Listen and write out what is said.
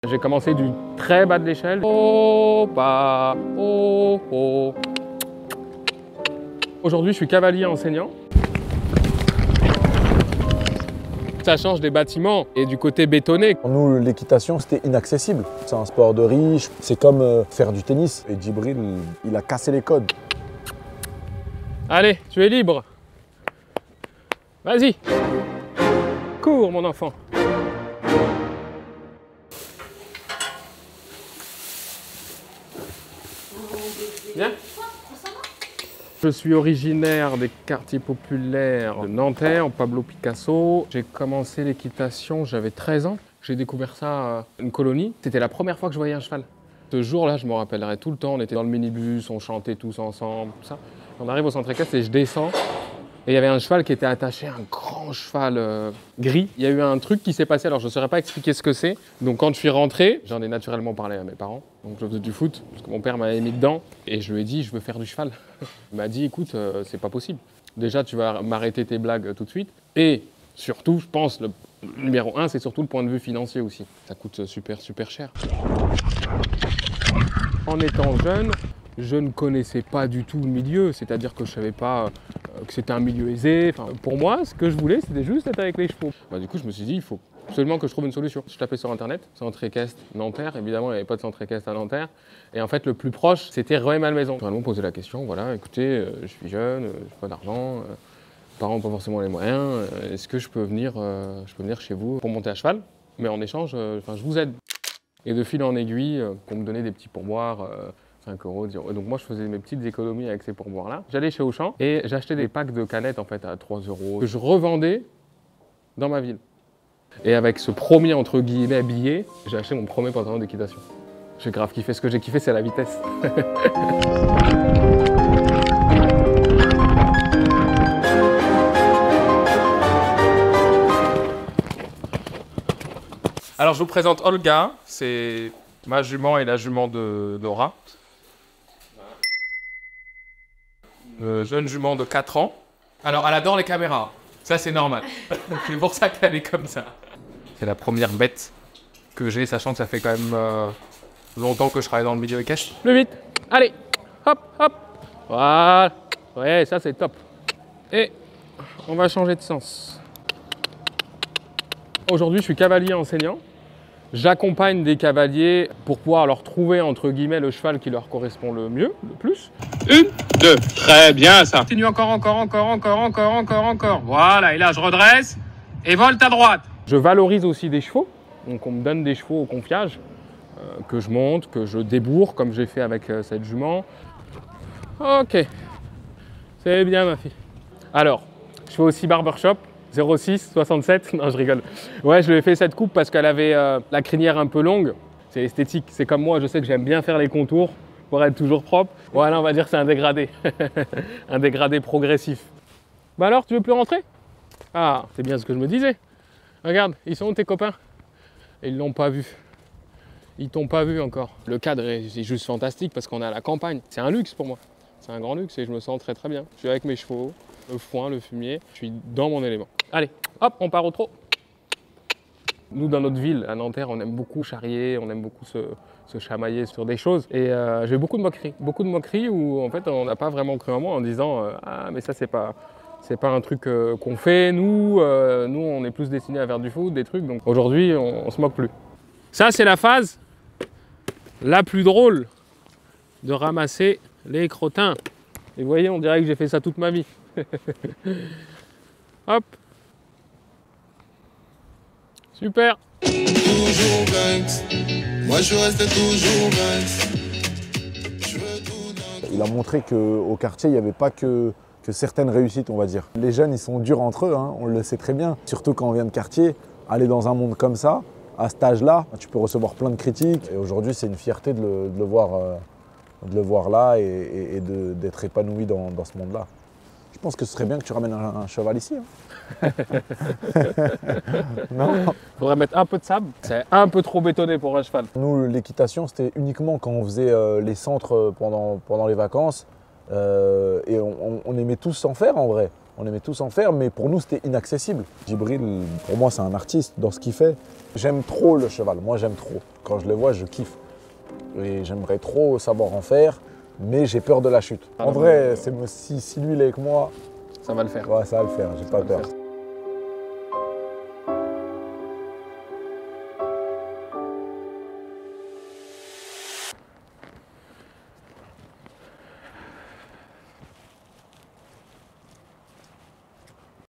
J'ai commencé du très bas de l'échelle. Oh, bah, oh, oh. Aujourd'hui, je suis cavalier enseignant. Ça change des bâtiments et du côté bétonné. Pour nous, l'équitation, c'était inaccessible. C'est un sport de riche, c'est comme faire du tennis. Et Djibril, il a cassé les codes. Allez, tu es libre. Vas-y. Cours, mon enfant. Bien. Je suis originaire des quartiers populaires de Nanterre, en Pablo Picasso. J'ai commencé l'équitation, j'avais 13 ans. J'ai découvert ça à une colonie. C'était la première fois que je voyais un cheval. Ce jour-là, je me rappellerai tout le temps. On était dans le minibus, on chantait tous ensemble, tout ça. On arrive au centre équestre et je descends. Et il y avait un cheval qui était attaché, un grand cheval gris. Il y a eu un truc qui s'est passé, alors je ne saurais pas expliquer ce que c'est. Donc quand je suis rentré, j'en ai naturellement parlé à mes parents. Donc je faisais du foot, parce que mon père m'avait mis dedans. Et je lui ai dit, je veux faire du cheval. Il m'a dit, écoute, c'est pas possible. Déjà, tu vas m'arrêter tes blagues tout de suite. Et surtout, je pense, le numéro 1, c'est surtout le point de vue financier aussi. Ça coûte super cher. En étant jeune, je ne connaissais pas du tout le milieu, c'est-à-dire que je ne savais pas que c'était un milieu aisé. Enfin, pour moi, ce que je voulais, c'était juste être avec les chevaux. Du coup, je me suis dit, il faut absolument que je trouve une solution. Je tapais sur Internet, centre équestre Nanterre. Évidemment, il n'y avait pas de centre équestre à Nanterre. Et en fait, le plus proche, c'était Rueil-Malmaison. J'ai vraiment posé la question, voilà, écoutez, je suis jeune, je n'ai pas d'argent, mes parents n'ont pas forcément les moyens, est-ce que je peux venir chez vous pour monter à cheval? Mais en échange, je vous aide. Et de fil en aiguille, pour me donner des petits pourboires, 5 €, 10 €. Donc moi, je faisais mes petites économies avec ces pourboires-là. J'allais chez Auchan et j'achetais des packs de canettes en fait à 3 € que je revendais dans ma ville. Et avec ce premier, entre guillemets, billet, j'ai acheté mon premier pantalon d'équitation. J'ai grave kiffé. Ce que j'ai kiffé, c'est la vitesse. Alors, je vous présente Olga. C'est ma jument et la jument de Laura. Jeune jument de 4 ans. Alors, elle adore les caméras. Ça, c'est normal. C'est pour ça qu'elle est comme ça. C'est la première bête que j'ai, sachant que ça fait quand même longtemps que je travaille dans le milieu équestre. Plus vite. Allez. Hop, hop. Voilà. Ouais, ça, c'est top. Et on va changer de sens. Aujourd'hui, je suis cavalier enseignant. J'accompagne des cavaliers pour pouvoir leur trouver, entre guillemets, le cheval qui leur correspond le mieux, le plus. 1, 2, très bien ça. Continue encore. Voilà, et là je redresse et volte à droite. Je valorise aussi des chevaux, donc on me donne des chevaux au confiage, que je monte, que je débourre, comme j'ai fait avec cette jument. Ok, c'est bien ma fille. Alors, je fais aussi barbershop. 06 67, non je rigole. Ouais, je lui ai fait cette coupe parce qu'elle avait la crinière un peu longue. C'est esthétique, c'est comme moi, je sais que j'aime bien faire les contours pour être toujours propre. Voilà, on va dire que c'est un dégradé. Un dégradé progressif. Bah alors, tu veux plus rentrer? Ah, c'est bien ce que je me disais. Regarde, ils sont où tes copains? Ils l'ont pas vu. Ils t'ont pas vu encore. Le cadre est juste fantastique parce qu'on est à la campagne. C'est un luxe pour moi. C'est un grand luxe et je me sens très bien. Je suis avec mes chevaux, le foin, le fumier. Je suis dans mon élément. Allez, hop, on part au trot. Nous, dans notre ville, à Nanterre, on aime beaucoup charrier, on aime beaucoup se chamailler sur des choses. Et j'ai eu beaucoup de moqueries où en fait on n'a pas vraiment cru en moi en disant ah mais ça c'est pas un truc qu'on fait, nous on est plus destinés à faire du foot, des trucs, donc aujourd'hui on se moque plus. Ça c'est la phase la plus drôle de ramasser les crottins. Et vous voyez, on dirait que j'ai fait ça toute ma vie. Hop. Super. Toujours Banks. Moi je reste toujours Banks. Il a montré qu'au quartier, il n'y avait pas que certaines réussites, on va dire. Les jeunes, ils sont durs entre eux, hein, on le sait très bien. Surtout quand on vient de quartier, aller dans un monde comme ça, à cet âge-là, tu peux recevoir plein de critiques. Et aujourd'hui, c'est une fierté de le voir là et d'être épanoui dans ce monde-là. Je pense que ce serait bien que tu ramènes un cheval ici. Hein. Non. Il faudrait mettre un peu de sable. C'est un peu trop bétonné pour un cheval. Nous, l'équitation, c'était uniquement quand on faisait les centres pendant les vacances. Et on aimait tous s'en faire en vrai. On aimait tous en faire, mais pour nous, c'était inaccessible. Djibril, pour moi, c'est un artiste dans ce qu'il fait. J'aime trop le cheval, moi j'aime trop. Quand je le vois, je kiffe. Et j'aimerais trop savoir en faire, mais j'ai peur de la chute. En vrai, si lui il est avec moi, Ça va le faire. ouais, ça va le faire, j'ai pas peur.